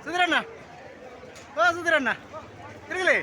ಸುಧೀರಣ್ಣ, ಓ ಸುಧೀರಣ್ಣ ತಿರುಗಲಿ.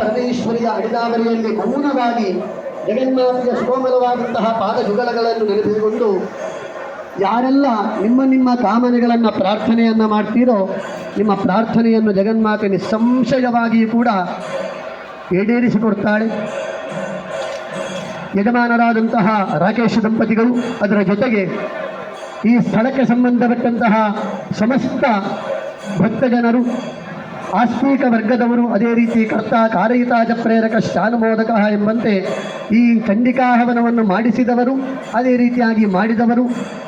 ಪರಮೇಶ್ವರಿಯ ಅಡಿದಾವರಿಯಲ್ಲಿ ಮೌನವಾಗಿ ಜಗನ್ಮಾತೆಯ ಸುಕೋಮಲವಾದಂತಹ ಪಾದಯುಗಲಗಳನ್ನು ನೆನಪಿಸಿಕೊಂಡು ಯಾರೆಲ್ಲ ನಿಮ್ಮ ನಿಮ್ಮ ಕಾಮನೆಗಳನ್ನು ಪ್ರಾರ್ಥನೆಯನ್ನು ಮಾಡ್ತೀರೋ ನಿಮ್ಮ ಪ್ರಾರ್ಥನೆಯನ್ನು ಜಗನ್ಮಾತೆ ನಿಸ್ಸಂಶಯವಾಗಿಯೂ ಕೂಡ ಈಡೇರಿಸಿಕೊಡ್ತಾಳೆ. ಯಜಮಾನರಾದಂತಹ ರಾಕೇಶ್ ದಂಪತಿಗಳು, ಅದರ ಜೊತೆಗೆ ಈ ಸ್ಥಳಕ್ಕೆ ಸಂಬಂಧಪಟ್ಟಂತಹ ಸಮಸ್ತ ಭಕ್ತಜನರು, ಆಸ್ತಿಕ ವರ್ಗದವರು, ಅದೇ ರೀತಿ ಕರ್ತ ಕಾರಯಿತಾಜ ಪ್ರೇರಕ ಶಾನುಮೋದಕ ಎಂಬಂತೆ ಈ ಚಂಡಿಕಾಹವನವನ್ನು ಮಾಡಿಸಿದವರು, ಅದೇ ರೀತಿಯಾಗಿ ಮಾಡಿದವರು,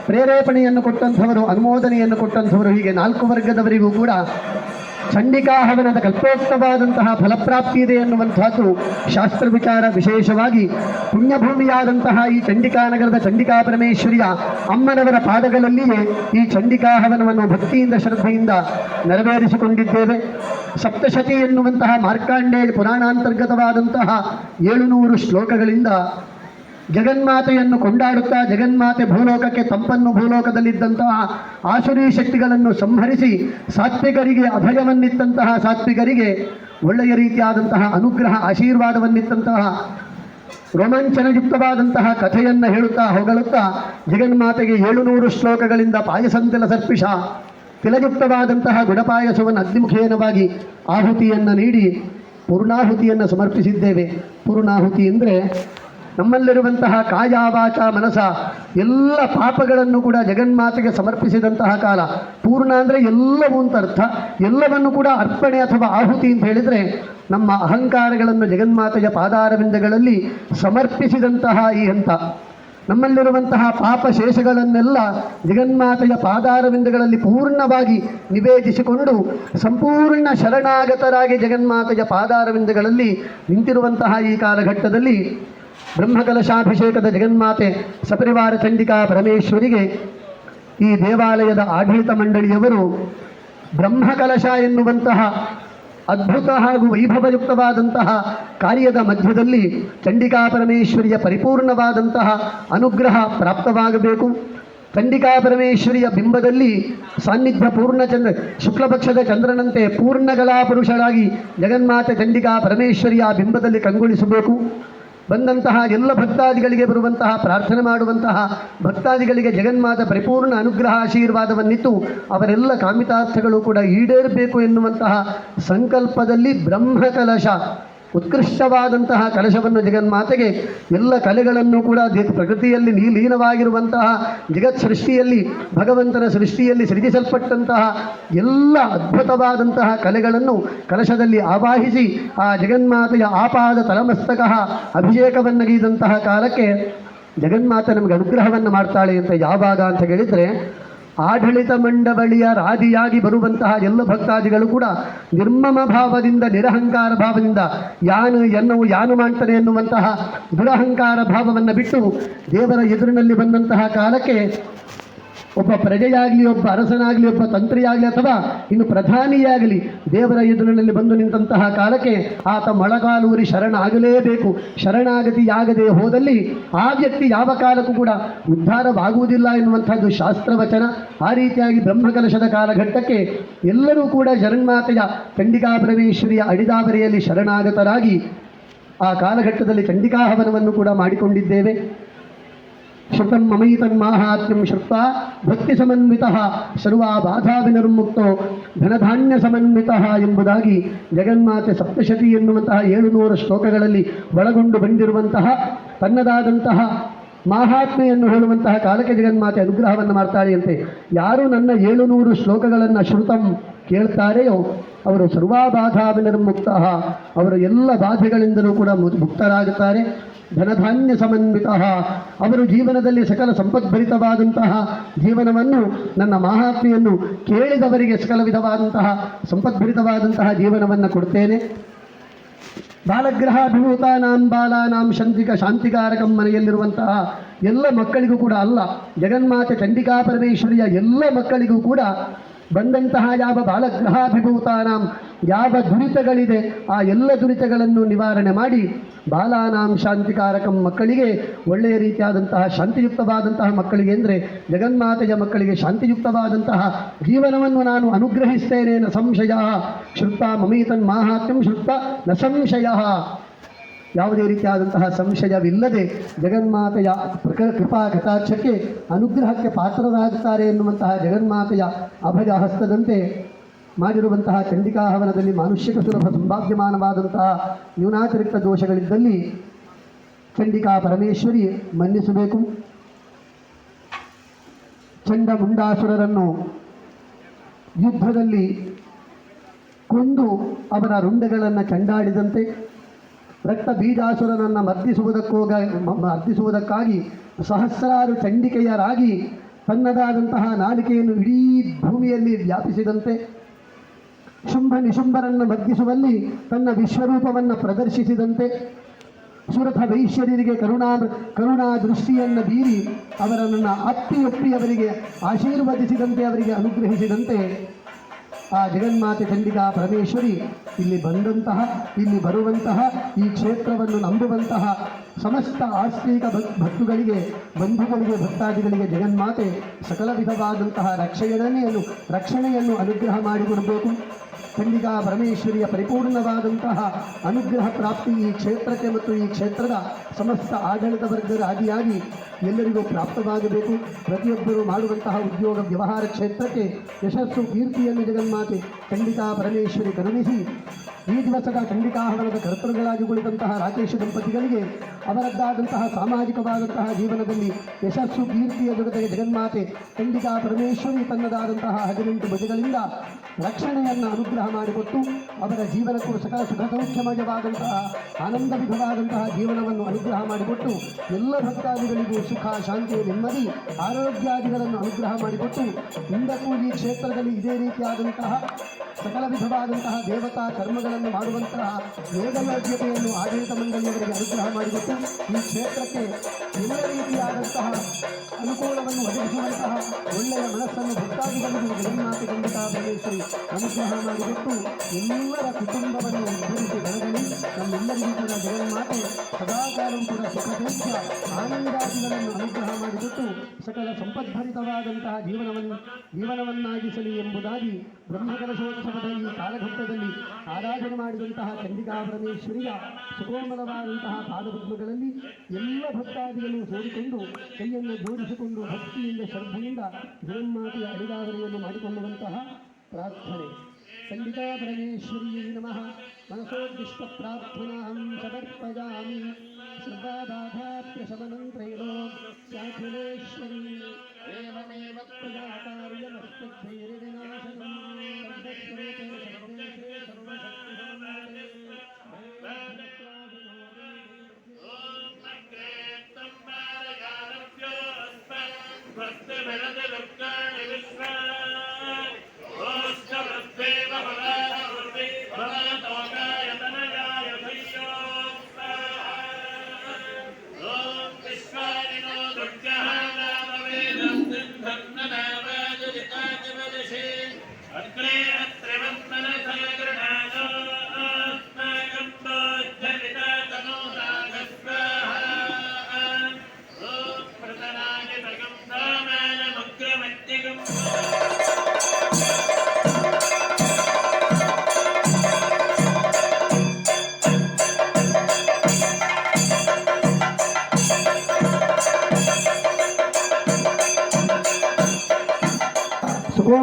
ಪ್ರೇರೇಪಣೆಯನ್ನು ಕೊಟ್ಟಂಥವರು, ಅನುಮೋದನೆಯನ್ನು ಕೊಟ್ಟಂಥವರು, ಹೀಗೆ 4 ವರ್ಗದವರಿಗೂ ಕೂಡ ಚಂಡಿಕಾಹವನದ ಕಲ್ಪೋಕ್ತವಾದಂತಹ ಫಲಪ್ರಾಪ್ತಿ ಇದೆ ಎನ್ನುವಂಥದ್ದು ಶಾಸ್ತ್ರ ವಿಚಾರ. ವಿಶೇಷವಾಗಿ ಪುಣ್ಯಭೂಮಿಯಾದಂತಹ ಈ ಚಂಡಿಕಾನಗರದ ಚಂಡಿಕಾ ಪರಮೇಶ್ವರಿಯ ಅಮ್ಮನವರ ಪಾದಗಳಲ್ಲಿಯೇ ಈ ಚಂಡಿಕಾಹವನವನ್ನು ಭಕ್ತಿಯಿಂದ ಶ್ರದ್ಧೆಯಿಂದ ನೆರವೇರಿಸಿಕೊಂಡಿದ್ದೇವೆ. ಸಪ್ತಶತಿ ಎನ್ನುವಂತಹ ಮಾರ್ಕಾಂಡೇಯ ಪುರಾಣಾಂತರ್ಗತವಾದಂತಹ 700 ಶ್ಲೋಕಗಳಿಂದ ಜಗನ್ಮಾತೆಯನ್ನು ಕೊಂಡಾಡುತ್ತಾ ಜಗನ್ಮಾತೆ ಭೂಲೋಕಕ್ಕೆ ತಂಪನ್ನು ಭೂಲೋಕದಲ್ಲಿದ್ದಂತಹ ಆಸುರಿ ಶಕ್ತಿಗಳನ್ನು ಸಂಹರಿಸಿ ಸಾತ್ವಿಕರಿಗೆ ಅಭಯವನ್ನಿತ್ತಂತಹ ಸಾತ್ವಿಕರಿಗೆ ಒಳ್ಳೆಯ ರೀತಿಯಾದಂತಹ ಅನುಗ್ರಹ ಆಶೀರ್ವಾದವನ್ನಿತ್ತಂತಹ ರೋಮಾಂಚನಯುಕ್ತವಾದಂತಹ ಕಥೆಯನ್ನು ಹೇಳುತ್ತಾ ಹೊಗಳುತ್ತಾ ಜಗನ್ಮಾತೆಗೆ 700 ಶ್ಲೋಕಗಳಿಂದ ಪಾಯಸಂತಿಲ ಸರ್ಪಿಷ ತಿಲಯುಕ್ತವಾದಂತಹ ಗುಡಪಾಯಸವನ್ನು ಅಗ್ನಿಮುಖೇನವಾಗಿ ಆಹುತಿಯನ್ನು ನೀಡಿ ಪೂರ್ಣಾಹುತಿಯನ್ನು ಸಮರ್ಪಿಸಿದ್ದೇವೆ. ಪೂರ್ಣಾಹುತಿ ಅಂದರೆ ನಮ್ಮಲ್ಲಿರುವಂತಹ ಕಾಯ ವಾಚ ಮನಸ ಎಲ್ಲ ಪಾಪಗಳನ್ನು ಕೂಡ ಜಗನ್ಮಾತೆಗೆ ಸಮರ್ಪಿಸಿದಂತಹ ಕಾಲ. ಪೂರ್ಣ ಅಂದರೆ ಎಲ್ಲವೂ ಅಂತ ಅರ್ಥ. ಎಲ್ಲವನ್ನು ಕೂಡ ಅರ್ಪಣೆ ಅಥವಾ ಆಹುತಿ ಅಂತ ಹೇಳಿದರೆ ನಮ್ಮ ಅಹಂಕಾರಗಳನ್ನು ಜಗನ್ಮಾತೆಯ ಪಾದಾರವಿಂದಗಳಲ್ಲಿ ಸಮರ್ಪಿಸಿದಂತಹ ಈ ಹಂತ. ನಮ್ಮಲ್ಲಿರುವಂತಹ ಪಾಪ ಶೇಷಗಳನ್ನೆಲ್ಲ ಜಗನ್ಮಾತೆಯ ಪಾದಾರವಿಂದಗಳಲ್ಲಿ ಪೂರ್ಣವಾಗಿ ನಿವೇದಿಸಿಕೊಂಡು ಸಂಪೂರ್ಣ ಶರಣಾಗತರಾಗಿ ಜಗನ್ಮಾತೆಯ ಪಾದಾರವಿಂದಗಳಲ್ಲಿ ನಿಂತಿರುವಂತಹ ಈ ಕಾಲಘಟ್ಟದಲ್ಲಿ ಬ್ರಹ್ಮಕಲಶಾಭಿಷೇಕದ ಜಗನ್ಮಾತೆ ಸಪರಿವಾರ ಚಂಡಿಕಾ ಪರಮೇಶ್ವರಿಗೆ ಈ ದೇವಾಲಯದ ಆಡಳಿತ ಮಂಡಳಿಯವರು ಬ್ರಹ್ಮಕಲಶ ಎನ್ನುವಂತಹ ಅದ್ಭುತ ಹಾಗೂ ವೈಭವಯುಕ್ತವಾದಂತಹ ಕಾರ್ಯದ ಮಧ್ಯದಲ್ಲಿ ಚಂಡಿಕಾ ಪರಮೇಶ್ವರಿಯ ಪರಿಪೂರ್ಣವಾದಂತಹ ಅನುಗ್ರಹ ಪ್ರಾಪ್ತವಾಗಬೇಕು. ಚಂಡಿಕಾ ಪರಮೇಶ್ವರಿಯ ಬಿಂಬದಲ್ಲಿ ಸಾನ್ನಿಧ್ಯ ಪೂರ್ಣಚಂದ್ರ ಶುಕ್ಲಪಕ್ಷದ ಚಂದ್ರನಂತೆ ಪೂರ್ಣಗಲಾ ಪುರುಷರಾಗಿ ಜಗನ್ಮಾತೆ ಚಂಡಿಕಾ ಪರಮೇಶ್ವರಿಯ ಬಿಂಬದಲ್ಲಿ ಕಂಗೊಳಿಸಬೇಕು. ಬಂದಂತಹ ಎಲ್ಲ ಭಕ್ತಾದಿಗಳಿಗೆ ಬರುವಂತಹ ಪ್ರಾರ್ಥನೆ ಮಾಡುವಂತಹ ಭಕ್ತಾದಿಗಳಿಗೆ ಜಗನ್ಮಾತ ಪರಿಪೂರ್ಣ ಅನುಗ್ರಹ ಆಶೀರ್ವಾದವನ್ನಿತ್ತು ಅವರೆಲ್ಲ ಕಾಮಿತಾರ್ಥಗಳು ಕೂಡ ಈಡೇರಬೇಕು ಎನ್ನುವಂತಹ ಸಂಕಲ್ಪದಲ್ಲಿ ಬ್ರಹ್ಮಕಲಶ ಉತ್ಕೃಷ್ಟವಾದಂತಹ ಕಲಶವನ್ನು ಜಗನ್ಮಾತೆಗೆ ಎಲ್ಲ ಕಲೆಗಳನ್ನು ಕೂಡ ಪ್ರಕೃತಿಯಲ್ಲಿ ಲೀನವಾಗಿರುವಂತಹ ಜಗತ್ ಸೃಷ್ಟಿಯಲ್ಲಿ ಭಗವಂತನ ಸೃಷ್ಟಿಯಲ್ಲಿ ಸೃಜಿಸಲ್ಪಟ್ಟಂತಹ ಎಲ್ಲ ಅದ್ಭುತವಾದಂತಹ ಕಲೆಗಳನ್ನು ಕಲಶದಲ್ಲಿ ಆವಾಹಿಸಿ ಆ ಜಗನ್ಮಾತೆಯ ಆಪಾದ ತಲಮಸ್ತಕ ಅಭಿಷೇಕವನ್ನಗೈದಂತಹ ಕಾಲಕ್ಕೆ ಜಗನ್ಮಾತೆ ನಮಗೆ ಅನುಗ್ರಹವನ್ನು ಮಾಡ್ತಾಳೆ ಅಂತ ಯಾವಾಗ ಅಂತ ಹೇಳಿದರೆ ಆಡಳಿತ ಮಂಡಳಿಯ ರಾದಿಯಾಗಿ ಬರುವಂತಹ ಎಲ್ಲ ಭಕ್ತಾದಿಗಳು ಕೂಡ ನಿರ್ಮಮ ಭಾವದಿಂದ, ನಿರಹಂಕಾರ ಭಾವದಿಂದ, ಯಾನು ಮಾಡ್ತಾನೆ ಎನ್ನುವಂತಹ ದುರಹಂಕಾರ ಭಾವವನ್ನು ಬಿಟ್ಟು ದೇವರ ಎದುರಿನಲ್ಲಿ ಬಂದಂತಹ ಕಾಲಕ್ಕೆ ಒಬ್ಬ ಪ್ರಜೆಯಾಗಲಿ, ಒಬ್ಬ ಅರಸನಾಗಲಿ, ಒಬ್ಬ ತಂತ್ರಿಯಾಗಲಿ, ಅಥವಾ ಇನ್ನು ಪ್ರಧಾನಿಯಾಗಲಿ ದೇವರ ಎದುರಿನಲ್ಲಿ ಬಂದು ನಿಂತಹ ಕಾಲಕ್ಕೆ ಆತ ಮೊಳಕಾಲೂರಿ ಶರಣಾಗಲೇಬೇಕು. ಶರಣಾಗತಿಯಾಗದೆ ಹೋದಲ್ಲಿ ಆ ವ್ಯಕ್ತಿ ಯಾವ ಕಾಲಕ್ಕೂ ಕೂಡ ಉದ್ಧಾರವಾಗುವುದಿಲ್ಲ ಎನ್ನುವಂಥದ್ದು ಶಾಸ್ತ್ರವಚನ. ಆ ರೀತಿಯಾಗಿ ಬ್ರಹ್ಮಕಲಶದ ಕಾಲಘಟ್ಟಕ್ಕೆ ಎಲ್ಲರೂ ಕೂಡ ಜಗನ್ಮಾತೆಯ ಚಂಡಿಕಾ ಪರಮೇಶ್ವರಿಯ ಅಡಿದಾವರಿಯಲ್ಲಿ ಶರಣಾಗತರಾಗಿ ಆ ಕಾಲಘಟ್ಟದಲ್ಲಿ ಚಂಡಿಕಾ ಹವನವನ್ನು ಕೂಡ ಮಾಡಿಕೊಂಡಿದ್ದೇವೆ. ಶ್ರುತಂ ಮಮೈತನ್ ಮಾಹಾತ್ಮ್ಯಂ ಶ್ರುತ್ವಾ ಭಕ್ತಿ ಸಮನ್ವಿತಃ ಸರ್ವಾ ಬಾಧಾ ವಿನಿರ್ಮುಕ್ತೋ ಧನಧಾನ್ಯ ಸಮನ್ವಿತಃ ಎಂಬುದಾಗಿ ಜಗನ್ಮಾತೆ ಸಪ್ತಶತಿ ಎನ್ನುವಂತಹ 700 ಶ್ಲೋಕಗಳಲ್ಲಿ ಒಳಗೊಂಡು ಬಂದಿರುವಂತಹ ತನ್ನದಾದಂತಹ ಮಾಹಾತ್ಮೆಯನ್ನು ಹೇಳುವಂತಹ ಕಾಲಕ್ಕೆ ಜಗನ್ಮಾತೆ ಅನುಗ್ರಹವನ್ನು ಮಾಡ್ತಾಳೆಯಂತೆ. ಯಾರು ನನ್ನ 700 ಶ್ಲೋಕಗಳನ್ನು ಶ್ರುತಂ ಕೇಳ್ತಾರೆಯೋ ಅವರು ಸರ್ವಾಬಾಧಾ ವಿನಿರ್ಮುಕ್ತಃ, ಅವರ ಎಲ್ಲ ಬಾಧೆಗಳಿಂದಲೂ ಕೂಡ ಮುಕ್ತರಾಗುತ್ತಾರೆ. ಧನಧಾನ್ಯ ಸಮನ್ವಿತಃ, ಅವರು ಜೀವನದಲ್ಲಿ ಸಕಲ ಸಂಪದ್ಭರಿತವಾದಂತಹ ಜೀವನವನ್ನು, ನನ್ನ ಮಹಾತ್ಮೆಯನ್ನು ಕೇಳಿದವರಿಗೆ ಸಕಲ ವಿಧವಾದಂತಹ ಸಂಪದ್ಭರಿತವಾದಂತಹ ಜೀವನವನ್ನು ಕೊಡ್ತೇನೆ. ಬಾಲಗ್ರಹಾಭಿಭೂತಾನಾಂ ಬಾಲಾನಾಂ ಶಾಂತಿಕಾರಕಂ ಮನೆಯಲ್ಲಿರುವಂತಹ ಎಲ್ಲ ಮಕ್ಕಳಿಗೂ ಕೂಡ ಅಲ್ಲ, ಜಗನ್ಮಾತೆ ಚಂಡಿಕಾ ಪರಮೇಶ್ವರಿಯ ಎಲ್ಲ ಮಕ್ಕಳಿಗೂ ಕೂಡ ಬಂದಂತಹ ಯಾವ ಬಾಲಗ್ರಹಾಭಿಭೂತಾನಾಂ ಯಾವ ದುರಿತಗಳಿದೆ ಆ ಎಲ್ಲ ದುರಿತಗಳನ್ನು ನಿವಾರಣೆ ಮಾಡಿ ಬಾಲಾನಾಂ ಶಾಂತಿಕಾರಕಂ, ಮಕ್ಕಳಿಗೆ ಒಳ್ಳೆಯ ರೀತಿಯಾದಂತಹ ಶಾಂತಿಯುಕ್ತವಾದಂತಹ ಮಕ್ಕಳಿಗೆ ಅಂದರೆ ಜಗನ್ಮಾತೆಯ ಮಕ್ಕಳಿಗೆ ಶಾಂತಿಯುಕ್ತವಾದಂತಹ ಜೀವನವನ್ನು ನಾನು ಅನುಗ್ರಹಿಸ್ತೇನೆ. ನ ಸಂಶಯ ಶ್ರುತ ಮಮೀತನ್ ಮಾಹಾತ್ಮ್ಯಂ ಶ್ರುತ ನ ಸಂಶಯ, ಯಾವುದೇ ರೀತಿಯಾದಂತಹ ಸಂಶಯವಿಲ್ಲದೆ ಜಗನ್ಮಾತೆಯ ಕೃಪಾ ಕಟಾಕ್ಷಕ್ಕೆ ಅನುಗ್ರಹಕ್ಕೆ ಪಾತ್ರರಾಗುತ್ತಾರೆ ಎನ್ನುವಂತಹ ಜಗನ್ಮಾತೆಯ ಅಭಯ ಹಸ್ತದಂತೆ ಮಾಡಿರುವಂತಹ ಚಂಡಿಕಾ ಹವನದಲ್ಲಿ ಮಾನುಷ್ಯಕ ಸುಲಭ ಸಂಭಾವ್ಯಮಾನವಾದಂತಹ ನ್ಯೂನಾತಿರಿಕ್ತ ದೋಷಗಳಿದ್ದಲ್ಲಿ ಚಂಡಿಕಾ ಪರಮೇಶ್ವರಿ ಮನ್ನಿಸಬೇಕು. ಚಂಡಮುಂಡಾಸುರರನ್ನು ಯುದ್ಧದಲ್ಲಿ ಕೊಂದು ಅವರ ರುಂಡಗಳನ್ನು ಚಂಡಾಡಿದಂತೆ ರಕ್ತ ಬೀಜಾಸುರನನ್ನು ಮರ್ದಿಸುವುದಕ್ಕಾಗಿ ಸಹಸ್ರಾರು ಚಂಡಿಕೆಯರಾಗಿ ತನ್ನದಾದಂತಹ ನಾಲಿಕೆಯನ್ನು ಇಡೀ ಭೂಮಿಯಲ್ಲಿ ವ್ಯಾಪಿಸಿದಂತೆ, ಶುಂಭ ನಿಶುಂಭರನ್ನು ಮರ್ದಿಸುವಲ್ಲಿ ತನ್ನ ವಿಶ್ವರೂಪವನ್ನು ಪ್ರದರ್ಶಿಸಿದಂತೆ, ಸುರಥ ವೈಶ್ಯರಿಗೆ ಕರುಣಾ ದೃಷ್ಟಿಯನ್ನು ಬೀರಿ ಅವರನ್ನು ಅಪ್ಪಿ ಅವರಿಗೆ ಆಶೀರ್ವದಿಸಿದಂತೆ, ಅವರಿಗೆ ಅನುಗ್ರಹಿಸಿದಂತೆ ಆ ಜಗನ್ಮಾತೆ ಚಂಡಿಕಾ ಪರಮೇಶ್ವರಿ ಇಲ್ಲಿ ಬರುವಂತಹ ಈ ಕ್ಷೇತ್ರವನ್ನು ನಂಬುವಂತಹ ಸಮಸ್ತ ಆಸ್ತಿಕ ಭಕ್ತುಗಳಿಗೆ, ಬಂಧುಗಳಿಗೆ, ಭಕ್ತಾದಿಗಳಿಗೆ ಜಗನ್ಮಾತೆ ಸಕಲ ವಿಧವಾದಂತಹ ರಕ್ಷಣೆಯನ್ನು ಅನುಗ್ರಹ ಮಾಡಿಕೊಡಬೇಕು. ಚಂಡಿಕಾ ಪರಮೇಶ್ವರಿಯ ಪರಿಪೂರ್ಣವಾದಂತಹ ಅನುಗ್ರಹ ಪ್ರಾಪ್ತಿ ಈ ಕ್ಷೇತ್ರಕ್ಕೆ ಮತ್ತು ಈ ಕ್ಷೇತ್ರದ ಸಮಸ್ತ ಆಡಳಿತ ವರ್ಗದ ಆದಿಯಾಗಿ ಎಲ್ಲರಿಗೂ ಪ್ರಾಪ್ತವಾಗಬೇಕು. ಪ್ರತಿಯೊಬ್ಬರೂ ಮಾಡುವಂತಹ ಉದ್ಯೋಗ ವ್ಯವಹಾರ ಕ್ಷೇತ್ರಕ್ಕೆ ಯಶಸ್ಸು ಕೀರ್ತಿಯನ್ನು ಜಗನ್ಮಾತೆ ಚಂಡಿಕಾ ಪರಮೇಶ್ವರಿ ಕರುಣಿಸಿ ಈ ದಿವಸದ ಚಂಡಿಕಾ ಹವನದ ಕರ್ತೃಗಳಾಗಿ ಕುಳಿತಂತಹ ರಾಕೇಶ ದಂಪತಿಗಳಿಗೆ ಅವರದ್ದಾದಂತಹ ಸಾಮಾಜಿಕವಾದಂತಹ ಜೀವನದಲ್ಲಿ ಯಶಸ್ಸು ಕೀರ್ತಿಯ ಜೊತೆಗೆ ಜಗನ್ಮಾತೆ ಚಂಡಿಕಾ ಪರಮೇಶ್ವರಿ ತನ್ನದಾದಂತಹ 18 ಭುಜಗಳಿಂದ ರಕ್ಷಣೆಯನ್ನು ಅನುಗ್ರಹ ಮಾಡಿಕೊಟ್ಟು ಅವರ ಜೀವನಕ್ಕೂ ಸಕಲ ಸುಖ ಸೌಖ್ಯಮಯವಾದಂತಹ ಆನಂದವಿಧವಾದಂತಹ ಜೀವನವನ್ನು ಅನುಗ್ರಹ ಮಾಡಿಕೊಟ್ಟು ಎಲ್ಲ ಭಕ್ತಾದಿಗಳಿಗೂ ಸುಖ, ಶಾಂತಿ, ನೆಮ್ಮದಿ, ಆರೋಗ್ಯಾದಿಗಳನ್ನು ಅನುಗ್ರಹ ಮಾಡಿಕೊಟ್ಟು ಇಂದಕ್ಕೂ ಈ ಕ್ಷೇತ್ರದಲ್ಲಿ ಇದೇ ರೀತಿಯಾದಂತಹ ಸಕಲ ವಿಧವಾದಂತಹ ದೇವತಾ ಕರ್ಮಗಳನ್ನು ಮಾಡುವಂತಹ ವೇದಯೋಗ್ಯತೆಯನ್ನು ಆಡಳಿತ ಮಂಡಳಿಯವರಿಗೆ ಅನುಗ್ರಹ ಮಾಡಿಕೊಟ್ಟು ಈ ಕ್ಷೇತ್ರಕ್ಕೆ ಎಲ್ಲ ರೀತಿಯಾದಂತಹ ಅನುಕೂಲವನ್ನು ಒದಗಿಸುವಂತಹ ಒಳ್ಳೆಯ ಮನಸ್ಸನ್ನು ಭಕ್ತಾದಿಗಳಿಗೂ ಜಗನ್ಮಾತೆ ಚಂಡಿಕಾ ಪರಮೇಶ್ವರಿ ಅನುಗ್ರಹ ಮಾಡಿಕೊಟ್ಟು ಎಲ್ಲರ ಕುಟುಂಬವನ್ನು ಉದ್ಧರಿಸಿ ಬೆಳಗಲಿ. ನಮ್ಮೆಲ್ಲರಿಗೂ ಕೂಡ ಜಗನ್ಮಾತೆ ಸದಾಕಾಲವೂ ಕೂಡ ಸುಖ ಸೌಖ್ಯ ಆನಂದಾದಿಗಳನ್ನು ಅನುಗ್ರಹ ಮಾಡಿಕೊಟ್ಟು ಸಕಲ ಸಂಪದ್ಭರಿತವಾದಂತಹ ಜೀವನವನ್ನಾಗಿಸಲಿ ಎಂಬುದಾಗಿ ಬ್ರಹ್ಮಕಲಶೋತ್ಸವದ ಈ ಕಾಲಘಟ್ಟದಲ್ಲಿ ಆರಾಧನೆ ಮಾಡಿದಂತಹ ಚಂಡಿಕಾ ಪರಮೇಶ್ವರಿಯ ಸುಕೋಮಲವಾದಂತಹ ಪಾದಪದ್ಮಗಳಲ್ಲಿ ಎಲ್ಲ ಭಕ್ತಾದಿಗಳು ಸೇರಿಕೊಂಡು ಕೈಯನ್ನು ಜೋಡಿಸಿಕೊಂಡು ಭಕ್ತಿಯಿಂದ ಶ್ರದ್ಧೆಯಿಂದ ಜಗನ್ಮಾತೆಯ ಅಡಿದಾವರಿಯನ್ನು ಮಾಡಿಕೊಳ್ಳುವಂತಹ ಪ್ರಾರ್ಥನೆ. ಚಂಡಿಕಾ ಪರಮೇಶ್ವರಿ ನಮಃ. ಮನಸೋದ್ದಿಷ್ಟ ಪ್ರಾರ್ಥನಾಂ ಸಮರ್ಪಯಾಮಿ. ಸರ್ವಬಾಧಾಪ್ರಶಮನಂ ತ್ರೈಲೋಕ್ಯಾಖಿಲೇಶ್ವರಿ ಏವಮೇವ ಪ್ರಜಾಕಾರ್ಯಮಸ್ತದ್ಧೈರ್ಯವಿನಾಶನಂ ಸರ್ವಸ್ವರೂಪೇ ಸರ್ವೇಶೇ ಸರ್ವಶಕ್ತಿಸಮನ್ವಿತೇ ಭಕ್ತಿ ಬೆಳೆದ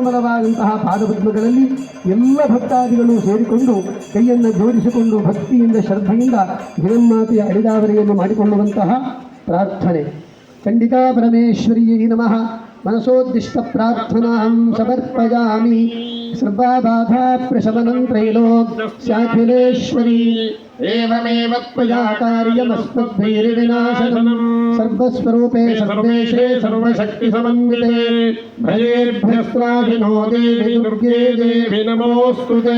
ನಿರ್ಮಲವಾದಂತಹ ಪಾದಪದ್ಮಗಳಲ್ಲಿ ಎಲ್ಲ ಭಕ್ತಾದಿಗಳು ಸೇರಿಕೊಂಡು ಕೈಯನ್ನು ಜೋಡಿಸಿಕೊಂಡು ಭಕ್ತಿಯಿಂದ ಶ್ರದ್ಧೆಯಿಂದ ಜಗನ್ಮಾತೆಯ ಅಡಿದಾವರೆಯನ್ನು ಮಾಡಿಕೊಳ್ಳುವಂತಹ ಪ್ರಾರ್ಥನೆ. ಚಂಡಿಕಾ ಪರಮೇಶ್ವರಿಯೇ ನಮಃ. ಮನಸೋದ್ದಿಷ್ಟ ಪ್ರಾರ್ಥನಾಂ ಸಮರ್ಪಯಾಮಿ. ಸರ್ವಬಾಧಾ ಪ್ರಶಮನಂ ತ್ರೈಲೋಕ್ಯಾಖಿಲೇಶ್ವರಿ ಏವಮೇವ ತ್ವಯಾ ಕಾರ್ಯಮಸ್ಮದ್ಭೈರ್ವಿನಾಶನಂ ಸರ್ವಸ್ವರೂಪೇ ಸರ್ವೇಶೇ ಸರ್ವಶಕ್ತಿ ಸಮನ್ವಿತೆ ಭಯೇಭ್ಯಸ್ತ್ರಾಹಿನೋ ದೇವಿ ದುರ್ಗೆ ದೇವಿ ನಮೋಸ್ತುತೇ.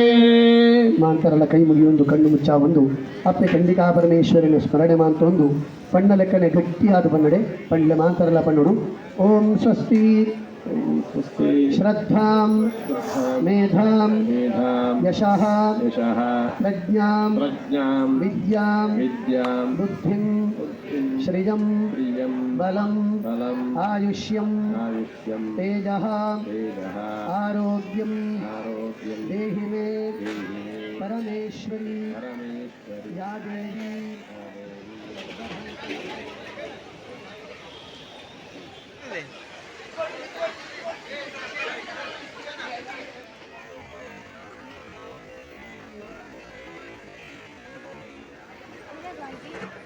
ಮಾಂತರಲ್ಲ ಕೈ ಮುಗಿಯೊಂದು ಕಣ್ಣು ಮುಚ್ಚಾವೊಂದು ಅಪ್ಪೆ ಚಂಡಿಕಾ ಪರಮೇಶ್ವರಿನ ಸ್ಮರಣೆ ಮಾಂತೊಂದು ಪಣ್ಣ ಲೆಕ್ಕನೆ ಗಟ್ಟಿಯಾದ ಪನ್ನಡೆ ಪಂಡ್ಲೆ ಮಾಂತರಲ್ಲ ಪಣ್ಣುಡು. ಓಂ ಸ್ವಸ್ತಿ ಶ್ರದ್ಧಾಂ ಮೇಧಾಂ ಯಶಃ ಪ್ರಜ್ಞಾಂ ವಿದ್ಯಾಂ ಬುದ್ಧಿಂ ಶ್ರಿಯಂ ಬಲಂ ಆಯುಷ್ಯಂ ತೇಜಃ ಆರೋಗ್ಯಂ ದೇಹಿ ಮೇ ಪರಮೇಶ್ವರಿ ಯಾ ದೇವಿ. Thank you.